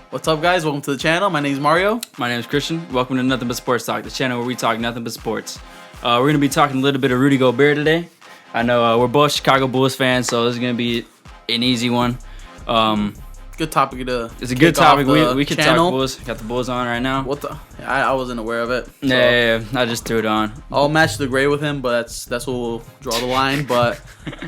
What's up, guys? Welcome to the channel. My name is Mario. My name is Christian. Welcome to Nothing But Sports Talk, the channel where we talk nothing but sports. We're going to be talking a little bit of Rudy Gobert today. I know we're both Chicago Bulls fans, so this is going to be an easy one. Good topic to. It's a good topic. We could talk Bulls. Got the Bulls on right now. What the? I wasn't aware of it. So. Yeah, I just threw it on. I'll match the gray with him, but that's what we'll draw the line. But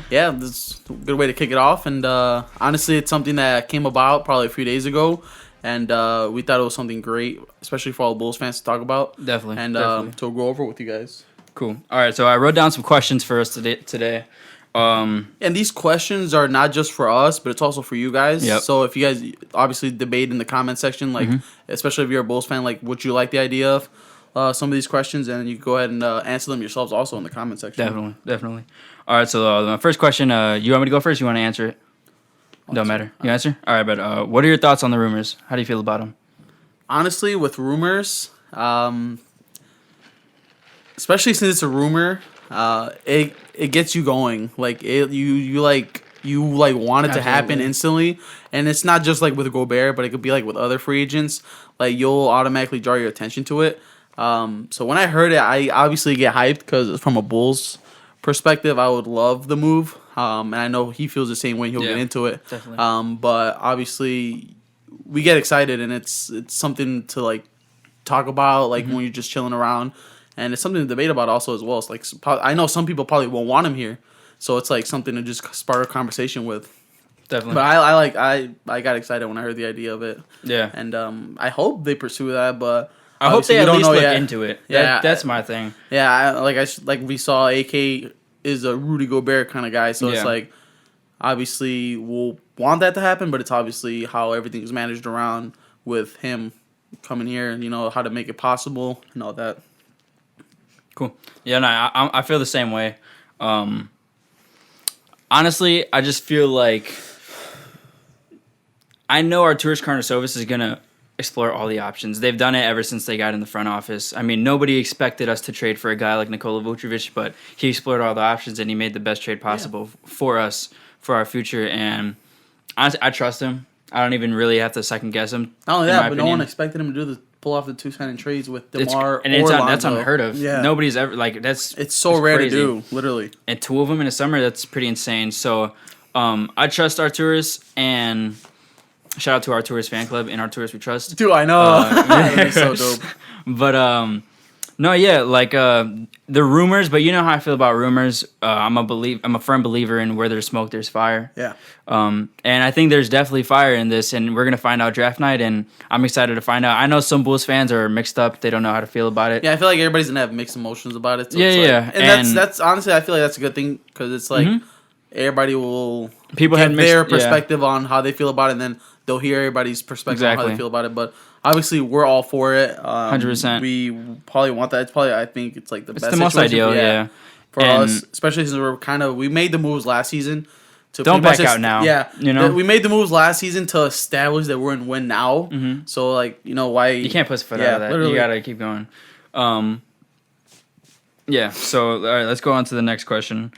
yeah, this is a good way to kick it off. And honestly, it's something that came about probably a few days ago. And we thought it was something great, especially for all the Bulls fans to talk about. Definitely. And to go over with you guys. Cool. All right, so I wrote down some questions for us today. And these questions are not just for us, but it's also for you guys. Yep. So if you guys obviously debate in the comment section, like especially if you're a Bulls fan, like would you like the idea of some of these questions, and you can go ahead and answer them yourselves also in the comment section. Definitely. All right, so my first question, you want me to go first? You want to answer it? Don't matter. You answer? All right, but what are your thoughts on the rumors? How do you feel about them? Honestly, with rumors, especially since it's a rumor, it gets you going. Like you want it to happen instantly, and it's not just like with Gobert, but it could be like with other free agents. Like you'll automatically draw your attention to it. So when I heard it, I obviously get hyped because from a Bulls perspective, I would love the move. And I know he feels the same way. He'll get into it. Definitely. But obviously, we get excited, and it's something to like talk about, like when you're just chilling around, and it's something to debate about also as well. It's like I know some people probably won't want him here, so it's like something to just spark a conversation with. Definitely. But I got excited when I heard the idea of it. Yeah. And I hope they pursue that, but I hope they at least look yet. into it. Yeah, that's my thing. Yeah, like we saw, AK is a Rudy Gobert kind of guy, so it's like obviously we'll want that to happen, but it's obviously how everything's managed around with him coming here, and how to make it possible and all that. Cool. Yeah, no, I feel the same way. Honestly, I just feel like I know Arturas Karnisovas is gonna explore all the options. They've done it ever since they got in the front office. I mean, nobody expected us to trade for a guy like Nikola Vucevic, but he explored all the options and he made the best trade possible for us, for our future. And honestly, I trust him. I don't even really have to second guess him. Oh yeah, but no one expected him to pull off the two signing trades with DeMar that's unheard of. Yeah. Nobody's ever it's so rare crazy to do, literally. And two of them in a summer, that's pretty insane. So I trust Arturas, and shout out to our Arturas fan club. In Arturas we trust. Dude, I know. That's so dope. But no, yeah, like the rumors. But you know how I feel about rumors. I'm a firm believer in where there's smoke, there's fire. Yeah. And I think there's definitely fire in this, and we're gonna find out draft night, and I'm excited to find out. I know some Bulls fans are mixed up; they don't know how to feel about it. Yeah, I feel like everybody's gonna have mixed emotions about it. So yeah. And that's honestly, I feel like that's a good thing because it's like everybody will have their perspective on how they feel about it, and then they'll hear everybody's perspective on how they feel about it. But obviously, we're all for it. 100%. We probably want that. It's probably, I think it's like the best. It's the most ideal, yeah. For us, especially since we made the moves last season. To don't back out now. Yeah, we made the moves last season to establish that we're in win now. So why you can't put a foot out of that. Literally. You gotta keep going. Yeah. So all right, let's go on to the next question.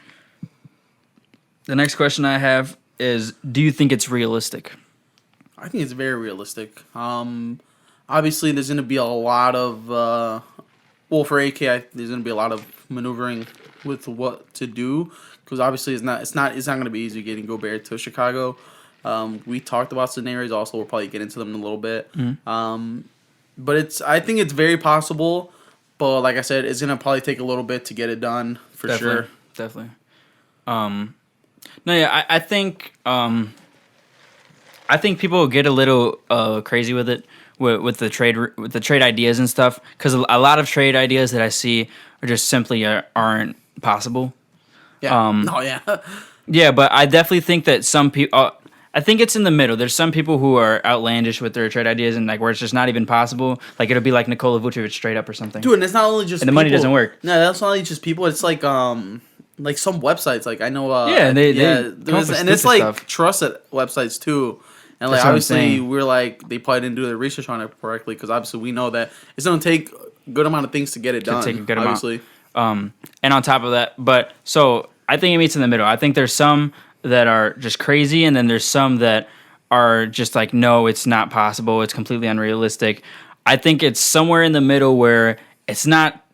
The next question I have is: do you think it's realistic? I think it's very realistic. Obviously, there's going to be a lot of for AK, there's going to be a lot of maneuvering with what to do because obviously it's not going to be easy getting Gobert to Chicago. We talked about scenarios. Also, we'll probably get into them in a little bit. But I think it's very possible. But like I said, it's going to probably take a little bit to get it done for sure. Definitely. No, yeah, I think people will get a little crazy with it, with the trade ideas and stuff, because a lot of trade ideas that I see are just simply aren't possible. Yeah. Yeah, but I definitely think that some people. I think it's in the middle. There's some people who are outlandish with their trade ideas and like where it's just not even possible. Like it'll be like Nikola Vucevic straight up or something. Dude, and it's not only just and the money doesn't work. No, that's not only just people. It's like some websites. Like I know. And it's like stuff. Trusted websites too. And like obviously we're like they probably didn't do their research on it correctly because obviously we know that it's gonna take a good amount of things to get it done. Take a good obviously. And on top of that, so I think it meets in the middle. I think there's some that are just crazy, and then there's some that are just like, no, it's not possible. It's completely unrealistic. I think it's somewhere in the middle where it's not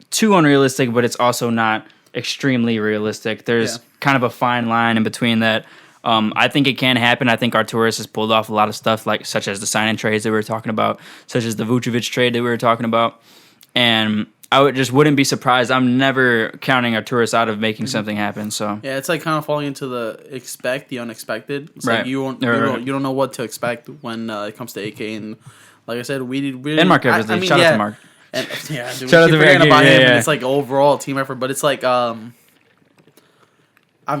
too unrealistic, but it's also not extremely realistic. There's kind of a fine line in between that. I think it can happen. I think Arturas has pulled off a lot of stuff, like such as the sign-in trades that we were talking about, such as the Vucevic trade that we were talking about. And I just wouldn't be surprised. I'm never counting Arturas out of making something happen. So yeah, it's like kind of falling into the unexpected. It's right. like you don't know what to expect when it comes to AK. And like I said, we and Mark Eversley. Shout out to Mark. And yeah, dude, Shout out to forgetting about him. Yeah. And it's like overall team effort, but it's like I'm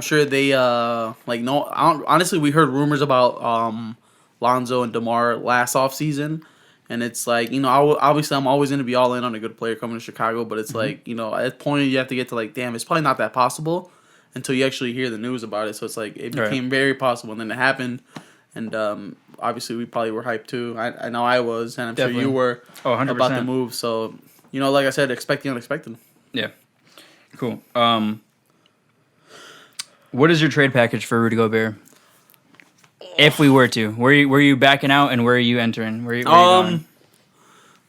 sure they honestly, we heard rumors about Lonzo and DeMar last offseason. And it's like, obviously I'm always going to be all in on a good player coming to Chicago, but it's like, at that point you have to get to like, damn, it's probably not that possible until you actually hear the news about it. So it's like, it became very possible, and then it happened. And obviously we probably were hyped too. I know I was, and I'm Definitely. sure you were 100%. about the move. So, like I said, expect the unexpected. Yeah. Cool. What is your trade package for Rudy Gobert? If we were to, were you backing out, and where are you entering? Where are you going?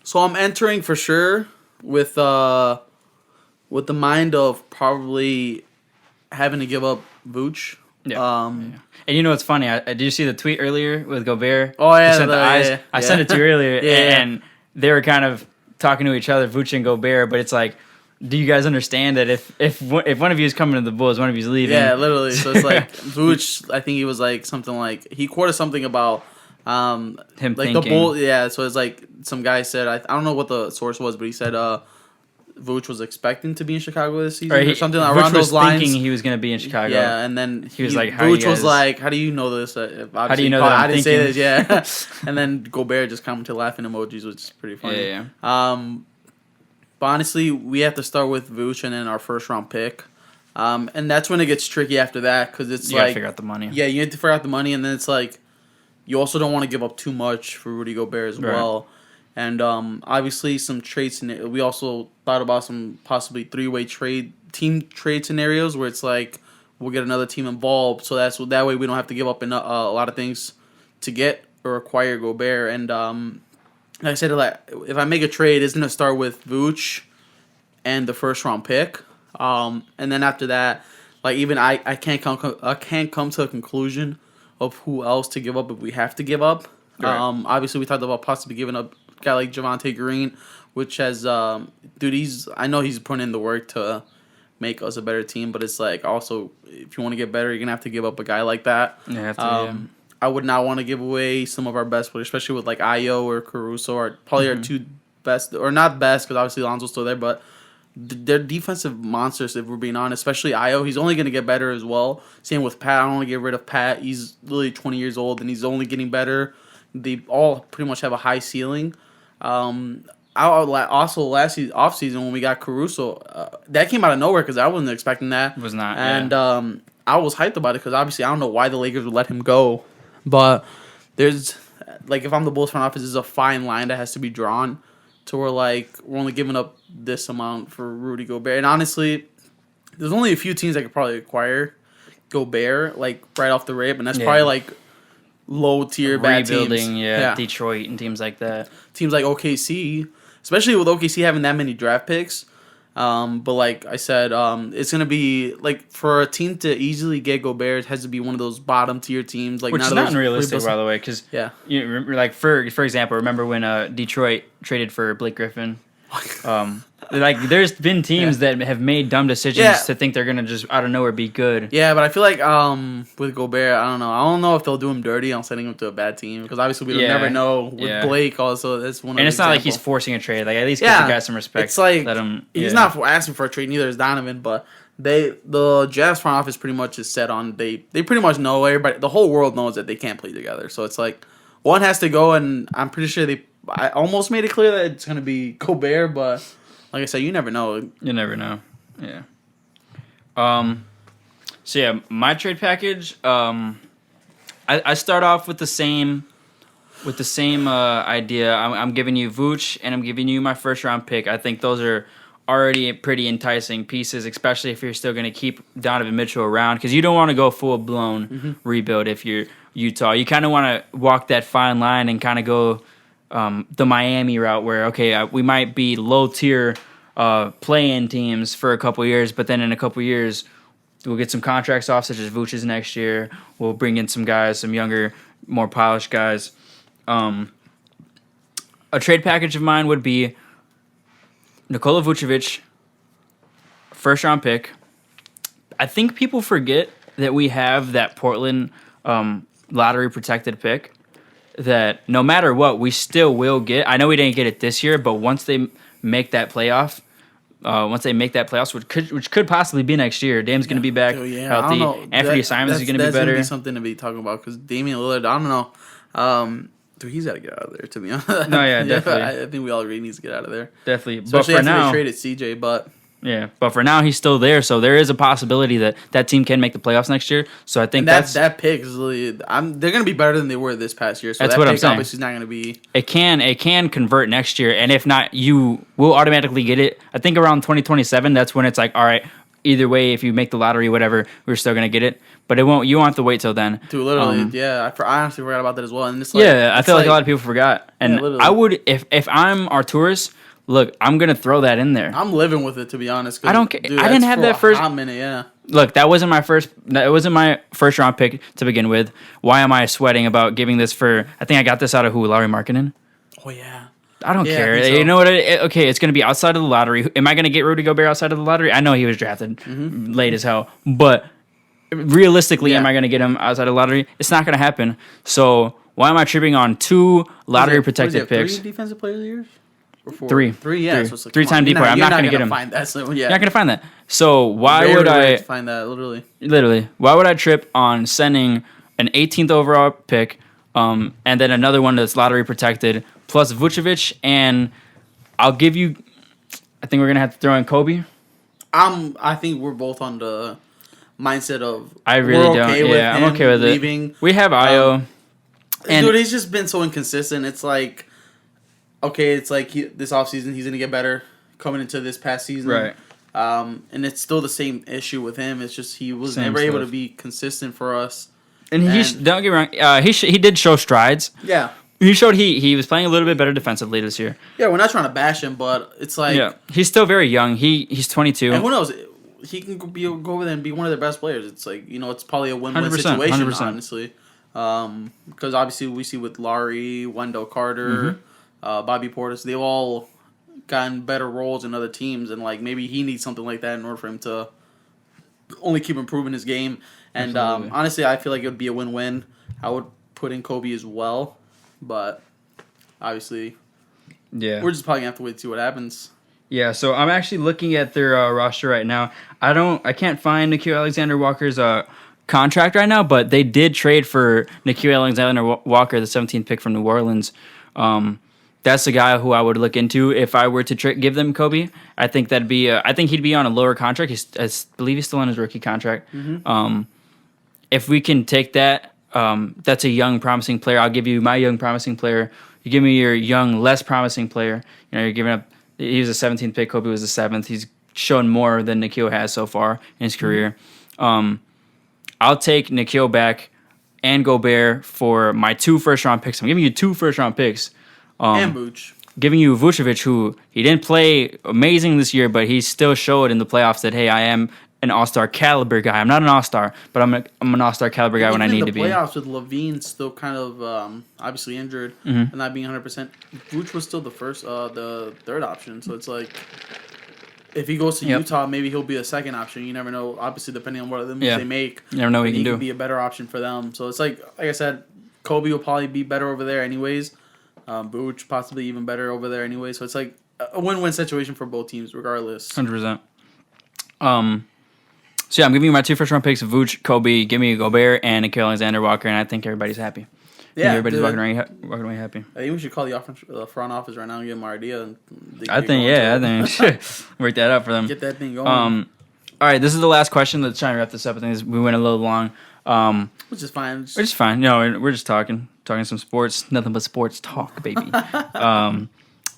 So I'm entering for sure with the mind of probably having to give up Vooch. Yeah. And it's funny? Did you see the tweet earlier with Gobert? Oh yeah, He sent the eyes. yeah. I sent it to you earlier, Yeah. and they were kind of talking to each other, Vooch and Gobert. But it's like, do you guys understand that if one of you is coming to the Bulls, one of you is leaving? Yeah, literally. So it's like Vooch. I think he was like something like he quoted something about him like thinking. the Bull. Yeah, so it's like some guy said I don't know what the source was, but he said Vooch was expecting to be in Chicago this season or something Vooch around those lines. Thinking he was going to be in Chicago. Yeah, and then he was like, Vooch was like, "How do you know this? How do you know that I I'm didn't thinking?" say this." Yeah, and then Gobert just commented laughing emojis, which is pretty funny. Yeah. But honestly, we have to start with Vooch and then our first round pick. And that's when it gets tricky after that because it's you like gotta figure out the money. Yeah, you have to figure out the money, and then it's like you also don't want to give up too much for Rudy Gobert as well. And obviously, some trades. We also thought about some possibly three-way team trade scenarios where it's like we'll get another team involved, so that way we don't have to give up a lot of things to get or acquire Gobert. And like I said, like if I make a trade, it's gonna start with Vooch and the first round pick. And then after that, like even I can't come to a conclusion of who else to give up if we have to give up. Right. Obviously we talked about possibly giving up a guy like Javonte Green, which has I know he's putting in the work to make us a better team, but it's like also if you want to get better, you're gonna have to give up a guy like that. You have to. I would not want to give away some of our best players, especially with like Ayo or Caruso, or probably our two best, or not best, because obviously Lonzo's still there, but they're defensive monsters if we're being honest. Especially Ayo, he's only going to get better as well. Same with Pat. I don't want to get rid of Pat. He's literally 20 years old and he's only getting better. They all pretty much have a high ceiling. Also last offseason when we got Caruso, that came out of nowhere because I wasn't expecting that. It was not. And I was hyped about it because obviously I don't know why the Lakers would let him go. But there's, like, if I'm the Bulls front office, there's a fine line that has to be drawn to where, like, we're only giving up this amount for Rudy Gobert. And honestly, there's only a few teams that could probably acquire Gobert, like, right off the rip. And that's probably, like, low-tier bad teams. Rebuilding, yeah, Detroit and teams like that. Teams like OKC, especially with OKC having that many draft picks. But like I said, it's gonna be like for a team to easily get Gobert, it has to be one of those bottom tier teams. Like which is not unrealistic, by the way, because you remember, like for example, remember when Detroit traded for Blake Griffin? Like there's been teams that have made dumb decisions to think they're gonna just out of nowhere be good. Yeah, but I feel like with Gobert, I don't know if they'll do him dirty on sending him to a bad team because obviously we never know with Blake. Also, that's one. And it's not like he's forcing a trade. Like at least give the guy some respect. It's like let him, he's not asking for a trade. Neither is Donovan, but the Jazz front office pretty much is set on they pretty much know everybody. The whole world knows that they can't play together. So it's like one has to go, and I'm pretty sure I almost made it clear that it's gonna be Gobert, but. Like I said, you never know. You never know. Yeah. So yeah, my trade package. I start off with the same idea. I'm giving you Vooch and I'm giving you my first round pick. I think those are already pretty enticing pieces, especially if you're still going to keep Donovan Mitchell around because you don't want to go full blown rebuild if you're Utah. You kind of want to walk that fine line and kind of go the Miami route where, okay, we might be low-tier play-in teams for a couple years, but then in a couple years, we'll get some contracts off, such as Vuč's next year. We'll bring in some guys, some younger, more polished guys. A trade package of mine would be Nikola Vučević, first-round pick. I think people forget that we have that Portland lottery-protected pick that no matter what, we still will get. I know we didn't get it this year, but once they make that playoff, which could possibly be next year, Dame's going to be back healthy. Anthony Simons is going to be better. That's going to be something to be talking about because Damian Lillard, I don't know. Dude, he's got to get out of there, to be honest. No, yeah, definitely. I think we all agree he needs to get out of there. Definitely. Especially but for after now, they traded CJ, but... Yeah, but for now, he's still there, so there is a possibility that that team can make the playoffs next year. So I think that pick is really... they're going to be better than they were this past year. So that's that what pick I'm saying. Obviously is not going to be... It can convert next year, and if not, you will automatically get it. I think around 2027, that's when it's like, all right, either way, if you make the lottery, whatever, we're still going to get it. But it won't. You won't have to wait till then. Dude, literally, yeah. I honestly forgot about that as well. And it's like, I feel like a lot of people forgot. And I would, if I'm Arturis, look, I'm gonna throw that in there. I'm living with it, to be honest. I don't care. I didn't have that first hot minute. Yeah. Look, that wasn't my first. It wasn't my first round pick to begin with. Why am I sweating about giving this for? I think I got this out of who? Lauri Markkanen. Oh yeah. I don't care. I think so. You know what? Okay, it's gonna be outside of the lottery. Am I gonna get Rudy Gobert outside of the lottery? I know he was drafted late as hell, but realistically, am I gonna get him outside of the lottery? It's not gonna happen. So why am I tripping on 2 lottery protected picks? 3 defensive players of the year? Or 4? 3. 3, yeah. Three. So like, 3-time decoy. I'm not going to get him. Find that, so, yeah. You're not going to find that. So why Very would I find that literally? Why would I trip on sending an 18th overall pick, and then another one that's lottery protected plus Vučević, and I'll give you. I think we're gonna have to throw in Kobe. I think we're both on the mindset of. I really don't. Yeah, I'm okay with leaving. It. We have Io. And dude, he's just been so inconsistent. It's like. Okay, it's like this offseason he's going to get better coming into this past season. Right. And it's still the same issue with him. It's just he was never able to be consistent for us. And don't get me wrong, he did show strides. Yeah. He showed he was playing a little bit better defensively this year. Yeah, we're not trying to bash him, but it's like... Yeah, he's still very young. He's 22. And who knows? He can go over there and be one of their best players. It's like, it's probably a win-win situation, 100%. Honestly. Because obviously we see with Laurie, Wendell Carter... Bobby Portis, they've all gotten better roles in other teams, and like maybe he needs something like that in order for him to only keep improving his game. And honestly, I feel like it would be a win-win. I would put in Kobe as well, but obviously, we're just probably gonna have to wait to see what happens. Yeah, so I'm actually looking at their roster right now. I can't find Nickeil Alexander-Walker's contract right now, but they did trade for Nickeil Alexander-Walker, the 17th pick from New Orleans. That's the guy who I would look into if I were to give them Kobe. I think that'd be. I think he'd be on a lower contract. I believe he's still on his rookie contract. If we can take that, that's a young, promising player. I'll give you my young, promising player. You give me your young, less promising player. You're giving up. He was a 17th pick. Kobe was the 7th. He's shown more than Nickeil has so far in his career. I'll take Nickeil back and Gobert for my 2 first-round picks. I'm giving you 2 first-round picks. And Vooch. Giving you Vučević, who he didn't play amazing this year, but he still showed in the playoffs that, hey, I am an all-star caliber guy. I'm not an all-star, but I'm an all-star caliber guy when I need to be. In the playoffs with Levine still kind of obviously injured and not being 100%, Vooch was still the third option. So it's like if he goes to Utah, maybe he'll be a second option. You never know. Obviously, depending on what moves they make, you never know what he can do. He could be a better option for them. So it's like I said, Kobe will probably be better over there anyways. Vooch possibly even better over there anyway. So it's like a win-win situation for both teams regardless. 100%. So I'm giving you my 2 first-round picks: Vooch, Kobe. Give me Gobert and Nickeil Alexander-Walker, and I think everybody's happy. Yeah, everybody's walking away happy. I think we should call the front office right now and give them our idea. I think work that out for them. Get that thing going. All right, this is the last question. Let's try and wrap this up. I think we went a little long. Which is fine. We're just fine. We're just talking some sports. Nothing but sports talk, baby.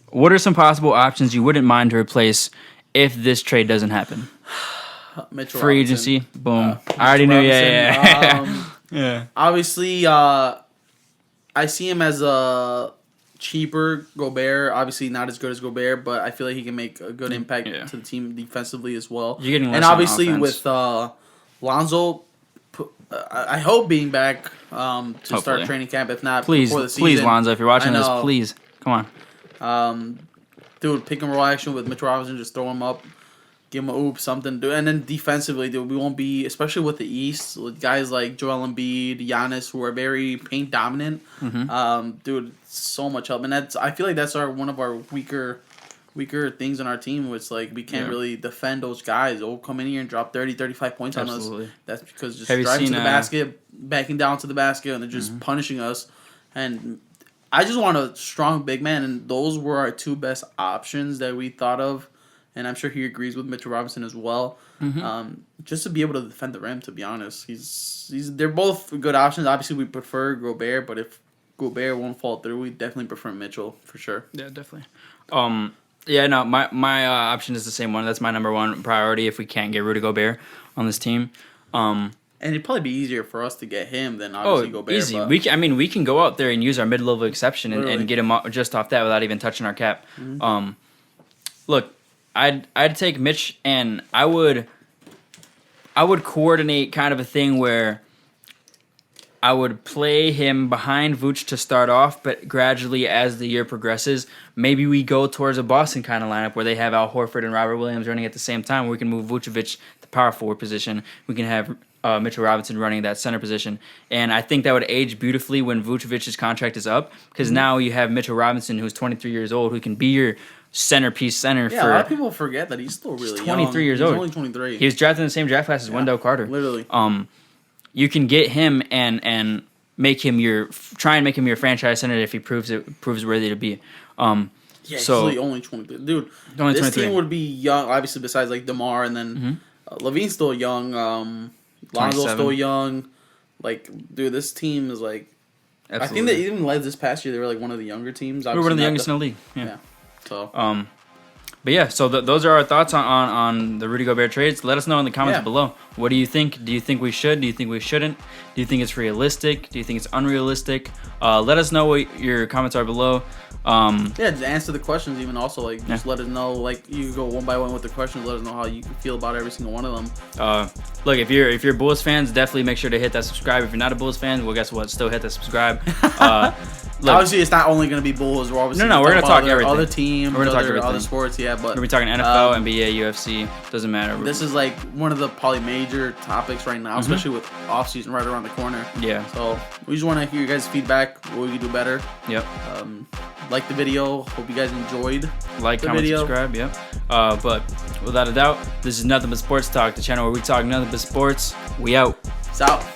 What are some possible options you wouldn't mind to replace if this trade doesn't happen? Mitchell Free Robinson. agency, boom. I already knew. Yeah. Yeah. Obviously, I see him as a cheaper Gobert. Obviously, not as good as Gobert, but I feel like he can make a good impact to the team defensively as well. You're getting less and on obviously offense. with Lonzo, I hope being back to Hopefully. start training camp. If not, Please, before the season. please, Lonzo, if you're watching I this, know. please come on. Dude, pick and roll action with Mitchell Robinson, just throw him up, give him a oop, something. Dude. And then defensively, dude, we won't be, especially with the East, with guys like Joel Embiid, Giannis, who are very paint dominant. Dude, so much help. And I feel like that's one of our weaker things in our team, which like we can't really defend those guys. They'll come in here and drop 30, 35 points on us. That's because just driving to the basket, backing down to the basket, and they're just punishing us. And I just want a strong big man, and those were our two best options that we thought of. And I'm sure he agrees with Mitchell Robinson as well. Just to be able to defend the rim, to be honest, they're both good options. Obviously, we prefer Gobert, but if Gobert won't fall through, we definitely prefer Mitchell for sure. Yeah, definitely. Yeah, no, my option is the same one. That's my number one priority if we can't get Rudy Gobert on this team. And it'd probably be easier for us to get him than obviously Gobert. Easy. But We can go out there and use our mid-level exception and get him just off that without even touching our cap. Look, I'd take Mitch, and I would coordinate kind of a thing where I would play him behind Vooch to start off, but gradually as the year progresses, maybe we go towards a Boston kind of lineup where they have Al Horford and Robert Williams running at the same time. Where we can move Vucevic to power forward position. We can have Mitchell Robinson running that center position. And I think that would age beautifully when Vucevic's contract is up, because now you have Mitchell Robinson, who's 23 years old, who can be your centerpiece center. Yeah, a lot of people forget that he's still really 23 years old. old. He's only 23. He was drafted in the same draft class as Wendell Carter. Literally. You can get him and make him your franchise center if he proves worthy to be. He's really only 23. Dude, only this 23. team would be young, obviously, besides like DeMar, and then Levine's still young. Lonzo's still young. Like, dude, this team is like... Absolutely. I think they even led this past year. They were like one of the younger teams. We were one of the youngest in the league. Yeah. So... But yeah, so those are our thoughts on the Rudy Gobert trades. Let us know in the comments below. What do you think? Do you think we should? Do you think we shouldn't? Do you think it's realistic? Do you think it's unrealistic? Let us know what your comments are below. Just answer the questions even also. Like, just let us know. Like, you can go one by one with the questions. Let us know how you feel about every single one of them. Look, if you're Bulls fans, definitely make sure to hit that subscribe. If you're not a Bulls fan, well, guess what? Still hit that subscribe. Look, obviously, it's not only going to be Bulls. We're obviously we're going to talk everything. Other teams, we're going to talk everything. Other sports, but we're going to be talking NFL, NBA, UFC. Doesn't matter. This is like one of the probably major topics right now, especially with off season right around the corner. Yeah. So we just want to hear you guys' feedback. What we can do better. Yep. Like the video. Hope you guys enjoyed. Like, comment, subscribe. Yep. But without a doubt, this is Nothing But Sports Talk, the channel where we talk nothing but sports. We out. Peace out.